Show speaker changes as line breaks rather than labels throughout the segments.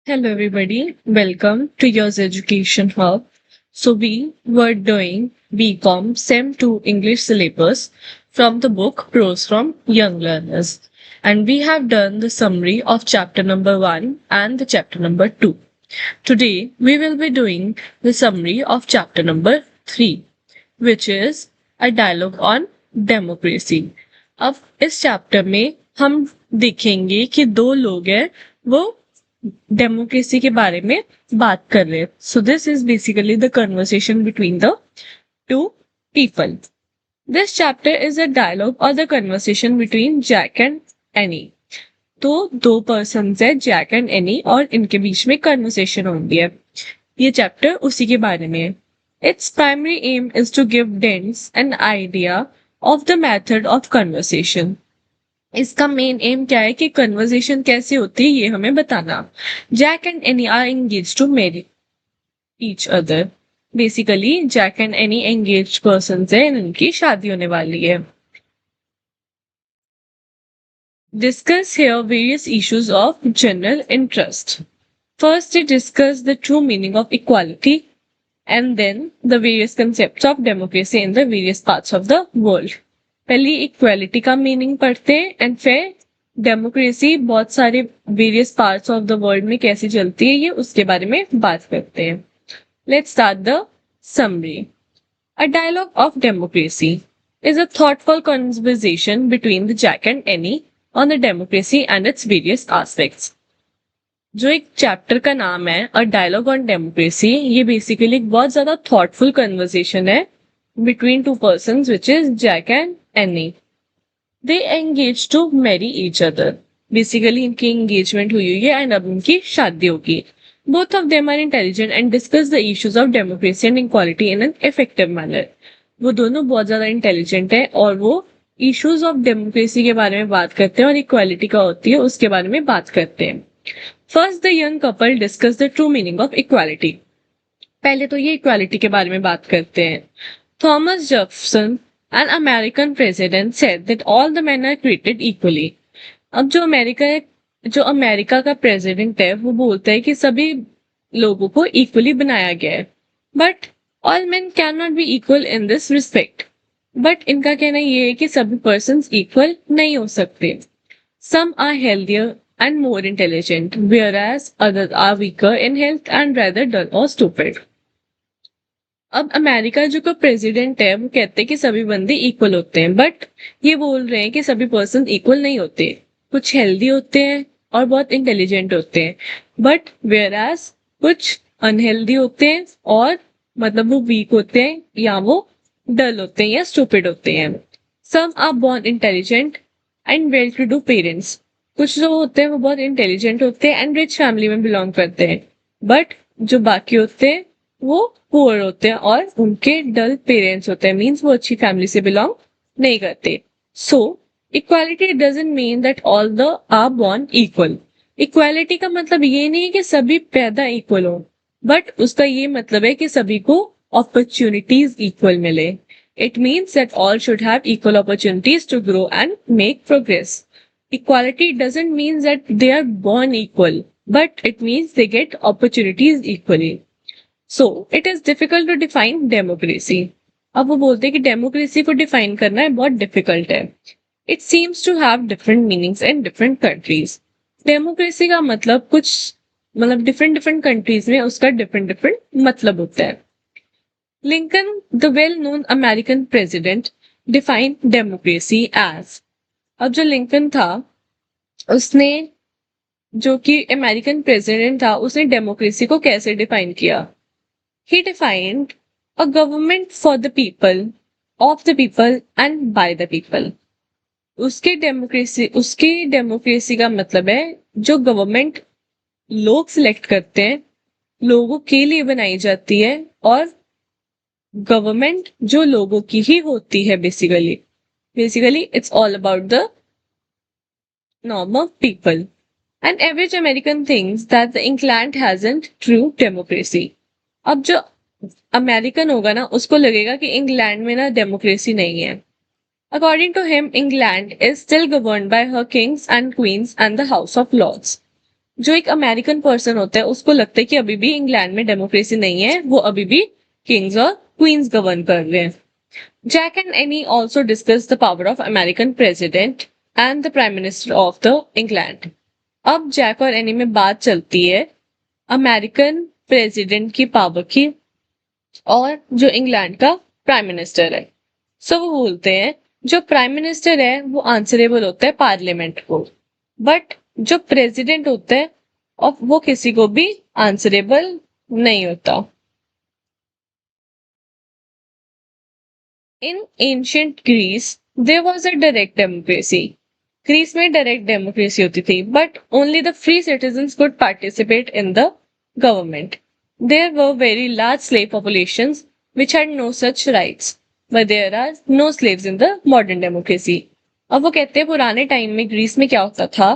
Hello, everybody. Welcome to your Education Hub. So, we were doing BCom SEM 2 English syllabus from the book Prose from Young Learners. And we have done the summary of chapter number 1 and the chapter number 2. Today, we will be doing the summary of chapter number 3, which is a dialogue on democracy. अब इस chapter में हम देखेंगे कि दो लोग हैं वो डेमोक्रेसी के बारे में बात कर रहे हैं. So this is basically the conversation between the two people. This chapter is a dialogue और the conversation between Jack and Annie. तो दो पर्सन है, जैक एंड एनी, और इनके बीच में कन्वर्सेशन होती है. ये चैप्टर उसी के बारे में है. It's primary aim is to give dense an idea of the method of conversation. इसका मेन एम क्या है कि कन्वर्सेशन कैसे होती है ये हमें बताना. Jack and Annie are engage to marry each other. Basically Jack and Annie engage person है, इनकी शादी होने वाली है. Discuss here various issues of general interest. First, they discuss the true meaning of equality and then the various concepts of democracy in the various parts of the world. पहले equality का meaning पढ़ते हैं and फिर democracy बहुत सारे various parts of the world में कैसे चलती है ये उसके बारे में बात करते हैं. Let's start the summary. A dialogue of democracy is a thoughtful conversation between the Jack and Annie on the democracy and its various aspects. जो एक चैप्टर का नाम है अ डायलॉग ऑन डेमोक्रेसी, ये बेसिकली एक बहुत ज्यादा थॉटफुल कन्वर्सेशन है between two persons which is Jack and Annie. They engage to marry each other. Basically इनकी एंगेजमेंट हुई हुई है एंड अब इनकी शादी होगी. Both of them are intelligent and discuss the issues of democracy and equality in an effective manner. वो दोनों बहुत ज्यादा इंटेलिजेंट है और वो इश्यूज ऑफ डेमोक्रेसी के बारे में बात करते हैं और इक्वालिटी का होती है उसके बारे में बात करते हैं. First, the young couple discuss the true meaning of equality. पहले तो ये इक्वालिटी के बारे में बात करते हैं. Thomas Jefferson, an American president, said that all the men are treated equally. अब जो अमेरिका का प्रेसिडेंट है वो बोलता है कि सभी लोगों को इक्वली बनाया गया है. But all main can not be equal in this respect. But इनका कहना ये है कि सभी पर्सन इक्वल नहीं हो सकते. Some are healthier and more intelligent, whereas others are weaker in health and rather dull or stupid. अब अमेरिका जो का प्रेसिडेंट है वो कहते हैं कि सभी बंदे इक्वल होते हैं, बट ये बोल रहे हैं कि सभी पर्सन इक्वल नहीं होते. कुछ हेल्दी होते हैं और बहुत इंटेलिजेंट होते हैं, बट वेयरएज कुछ अनहेल्दी होते हैं और मतलब वो वीक होते हैं या वो डल होते हैं या स्टूपिड होते हैं. Some are born intelligent and well to do parents. कुछ जो होते हैं वो बहुत इंटेलिजेंट होते हैं एंड रिच फैमिली में बिलोंग करते हैं, बट जो बाकी होते हैं वो पुअर होते हैं और उनके डल पेरेंट्स होते हैं, मीन्स वो अच्छी फैमिली से बिलोंग नहीं करते. So equality doesn't mean that all the are born equal. Equality का मतलब ये नहीं है कि सभी पैदा इक्वल हो, बट उसका ये मतलब है कि सभी को अपॉर्चुनिटीज इक्वल मिले. It means that all should have equal opportunities to grow and make progress. Equality doesn't mean that they are born equal, but it means they get opportunities equally. So, it is difficult to define democracy. अब वो बोलते हैं कि democracy को define करना है बहुत difficult है. It seems to have different meanings in different countries. Democracy का मतलब डिफरेंट कंट्रीज में उसका डिफरेंट मतलब होता है. Lincoln, the well known American president, define democracy as. अब जो लिंकन था उसने, जो कि अमेरिकन प्रेसिडेंट था, उसने डेमोक्रेसी को कैसे डिफाइन किया. He defined a government for the people, of the people and by the people. उसकी डेमोक्रेसी का मतलब है जो गवर्नमेंट लोग सिलेक्ट करते हैं, लोगों के लिए बनाई जाती है और गवर्नमेंट जो लोगों की ही होती है. Basically, it's all about the norm of people. An average American thinks that the England hasn't true democracy. अब जो अमेरिकन होगा ना उसको लगेगा कि इंग्लैंड में ना डेमोक्रेसी नहीं है. According to him, England is still governed by her kings and queens and the House of Lords. जो एक अमेरिकन पर्सन होता है उसको लगता है कि अभी भी इंग्लैंड में डेमोक्रेसी नहीं है, वो अभी भी किंग्स और क्वींस गवर्न कर रहे हैं। Jack and Annie also discuss the power of American president and the prime minister of the England. अब जैक और एनी में बात चलती है अमेरिकन प्रेसिडेंट की पावर की और जो इंग्लैंड का प्राइम मिनिस्टर है। सो वो बोलते हैं जो प्राइम मिनिस्टर है वो आंसरेबल होता है पार्लियामेंट को, बट जो प्रेसिडेंट होता है और वो किसी को भी आंसरेबल नहीं होता। In ancient Greece there was a direct democracy. Greece में डायरेक्ट डेमोक्रेसी होती थी, but only the free citizens could participate in the government. There were very large slave populations which had no such rights, but there are no slaves in the modern democracy। अब वो कहते हैं पुराने time में Greece में क्या होता था,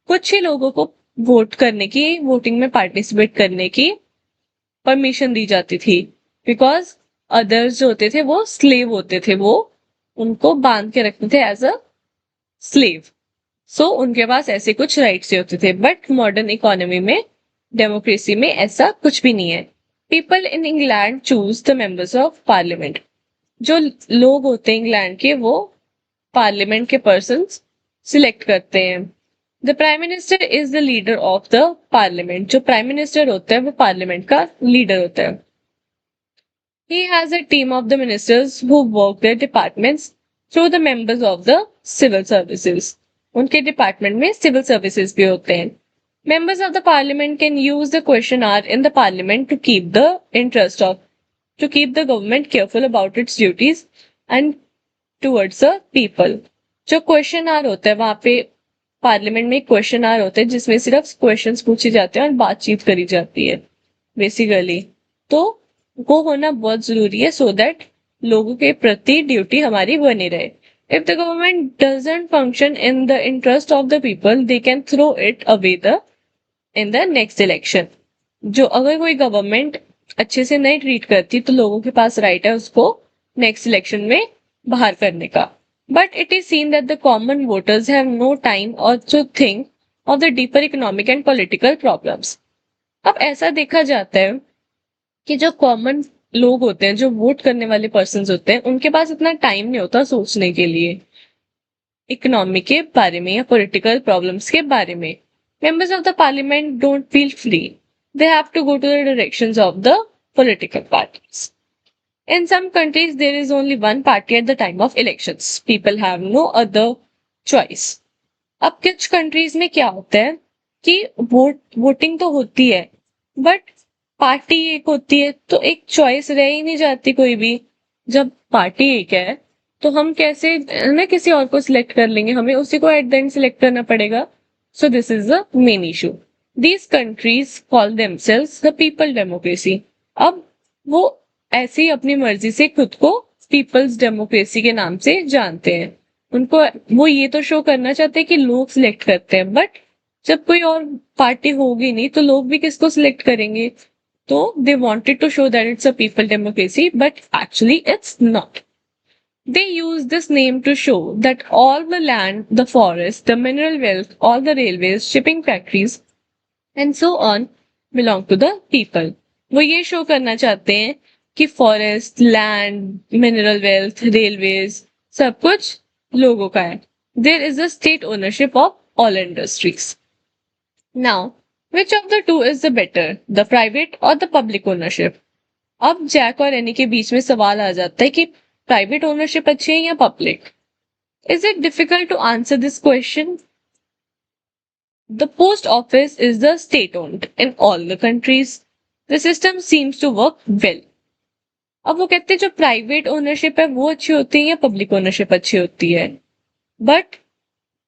कुछ ही लोगों को वोट करने की, वोटिंग में पार्टिसिपेट करने की परमिशन दी जाती थी, बिकॉज अदर्स जो होते थे वो स्लेव होते थे, वो उनको बांध के रखते थे एज अ स्लेव। सो उनके पास ऐसे कुछ राइट्स होते थे, बट मॉडर्न इकोनॉमी में डेमोक्रेसी में ऐसा कुछ भी नहीं है। People in England choose the members of parliament. जो लोग होते हैं इंग्लैंड के वो पार्लियामेंट के पर्सन सिलेक्ट करते हैं। The prime minister is the leader of the parliament. जो प्राइम मिनिस्टर होता है वो पार्लियामेंट का लीडर होता है। He has a team of the ministers who work their departments through the members of the civil services। उनके department में civil services भी होते हैं। Members of the parliament can use the question hour in the parliament to keep the government careful about its duties and towards the people। जो question our होता है वहां पे पार्लियामेंट में क्वेश्चन आवर होता है जिसमें सिर्फ क्वेश्चंस पूछे जाते हैं और बातचीत करी जाती है बेसिकली। तो वो होना बहुत जरूरी है सो दैट लोगों के प्रति ड्यूटी हमारी बनी रहे। If the government doesn't function in the interest of the people they can throw it away the in the next election. जो अगर कोई गवर्नमेंट अच्छे से नहीं ट्रीट करती तो लोगों के पास राइट है उसको नेक्स्ट इलेक्शन में बाहर करने का। But it is seen that the common voters have no time और to think of the deeper economic and political problems. अब ऐसा देखा जाता है कि जो कॉमन लोग होते हैं, जो वोट करने वाले पर्सन होते हैं, उनके पास इतना टाइम नहीं होता सोचने के लिए इकोनॉमी के बारे में या पॉलिटिकल प्रॉब्लम्स के बारे में। Members of the parliament don't feel free, they have to go to the directions of the political parties. In some countries, there is only one party at the time of elections. People have no other choice. अब कुछ countries में क्या होता है कि voting तो होती है बट पार्टी एक होती है, तो एक चॉइस रह ही नहीं जाती कोई भी। जब पार्टी एक है तो हम कैसे ना किसी और को सिलेक्ट कर लेंगे, हमें उसी को एट द एंड सिलेक्ट करना पड़ेगा। सो this is the main issue. These countries call themselves the people democracy. अब वो ऐसे ही अपनी मर्जी से खुद को पीपल्स डेमोक्रेसी के नाम से जानते हैं। उनको वो ये तो शो करना चाहते हैं कि लोग सिलेक्ट करते हैं, बट जब कोई और पार्टी होगी नहीं तो लोग भी किसको सिलेक्ट करेंगे। तो they wanted to show that it's a people democracy but actually it's not. They use this name to show that all the land, the forest, the mineral wealth, all the railways, shipping factories, and so on belong to the people। वो ये show करना चाहते हैं कि forest, land, mineral wealth, railways सब कुछ लोगों का है। There is a state ownership of all industries. Now which of the two is the better, the private और द पब्लिक ओनरशिप। अब जैक और एनी के बीच में सवाल आ जाता है कि प्राइवेट ओनरशिप अच्छी है या public. Is it difficult to answer this question? The post office is the state owned in all the countries. The system seems to work well। अब वो कहते हैं जो प्राइवेट ओनरशिप है वो अच्छी होती है या पब्लिक ओनरशिप अच्छी होती है। बट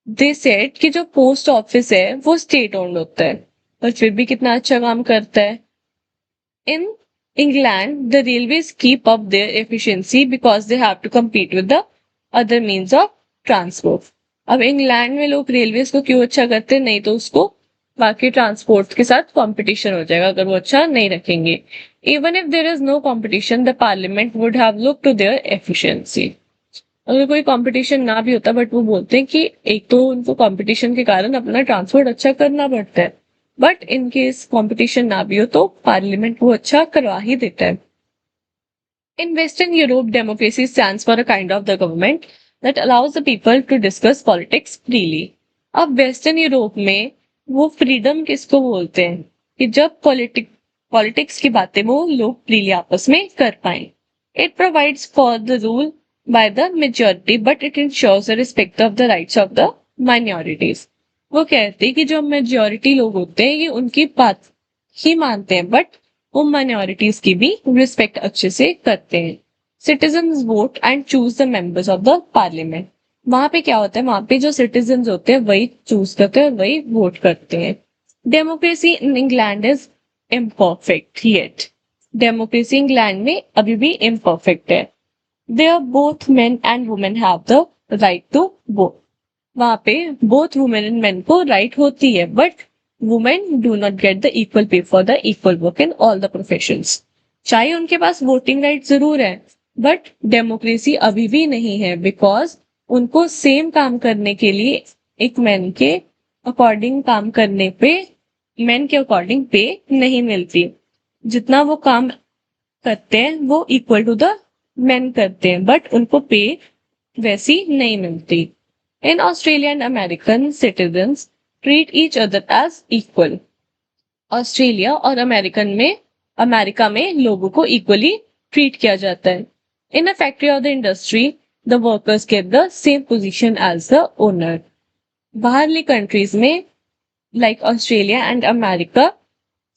दे सेड कि जो पोस्ट ऑफिस है वो स्टेट ओन्ड होता है पर फिर भी कितना अच्छा काम करता है। In England the railways keep up their efficiency because they have to compete with the other means of transport। अब इंग्लैंड में लोग रेलवेज को क्यों अच्छा करते हैं, नहीं तो उसको बाकी ट्रांसपोर्ट के साथ कंपटीशन हो जाएगा अगर वो अच्छा नहीं रखेंगे। Even if there is no competition the parliament would have look to their efficiency. अगर कोई कंपटीशन ना भी होता बट वो बोलते हैं कि एक तो उनको कंपटीशन के कारण अपना ट्रांसपोर्ट अच्छा करना पड़ता है, बट इन केस कंपटीशन ना भी हो तो पार्लियामेंट वो अच्छा करवा ही देता है. In Western Europe, democracy stands for a kind of the government that allows the people to discuss politics freely. अब वेस्टर्न यूरोप में वो फ्रीडम किसको बोलते हैं कि जब पॉलिटिक्स की बातें वो लोग फ्रीली आपस में कर पाए. It provides for the rule by the majority but it ensures the respect of the rights of the minorities. वो कहते हैं कि जो मेजोरिटी लोग होते हैं ये उनकी बात ही मानते हैं बट वो माइनॉरिटीज की भी रिस्पेक्ट अच्छे से करते हैं. Citizens vote and choose the members of the parliament. वहां पे क्या होता है, वहां पे जो सिटीजन्स होते हैं वही चूज करते हैं, वही वोट करते हैं. Democracy in England is imperfect yet. Democracy England में अभी भी इम्परफेक्ट है. There both men and women have the right to vote. वहां पे बोथ वुमेन एंड मेन को राइट होती है but women do not get the equal pay for the equal work in all the professions. चाहे उनके पास voting right जरूर है but democracy अभी भी नहीं है बिकॉज उनको सेम काम करने के लिए एक मैन के अकॉर्डिंग काम करने पे मैन के अकॉर्डिंग पे नहीं मिलती. जितना वो काम करते हैं वो इक्वल टू द मैन करते हैं बट उनको पे वैसी नहीं मिलती. In Australia and American citizens treat each other as equal. Australia और अमेरिका में लोगों को इक्वली ट्रीट किया जाता है. इन अ फैक्ट्री और the industry the workers get the same position as the owner. बाहरली कंट्रीज में लाइक ऑस्ट्रेलिया एंड अमेरिका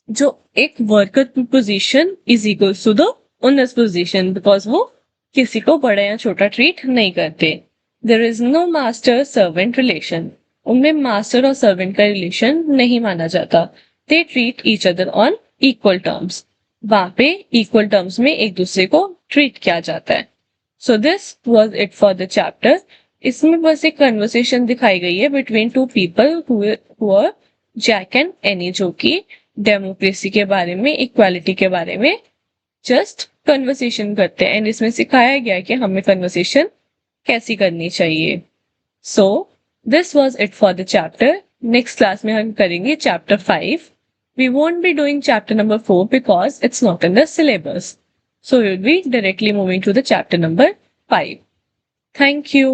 जो एक वर्कर की position is equal to the owner's position because वो किसी को बड़ा या छोटा ट्रीट नहीं करते. There is no master servant relation. उनमें मास्टर और सर्वेंट का रिलेशन नहीं माना जाता. They treat each other on equal terms. वहां पे इक्वल टर्म्स में एक दूसरे को ट्रीट किया जाता है. So this was it for the chapter. इसमें बस एक कन्वर्सेशन दिखाई गई है between two people who are Jack and Annie जो कि डेमोक्रेसी के बारे में, इक्वालिटी के बारे में जस्ट कन्वर्सेशन करते हैं एंड इसमें सिखाया गया है कि हमें कन्वर्सेशन कैसी करनी चाहिए. सो this was it for the chapter. Next class में हम करेंगे chapter 5. We won't be doing chapter number 4 because it's not in the syllabus. So we'll be directly moving to the chapter number 5. Thank you.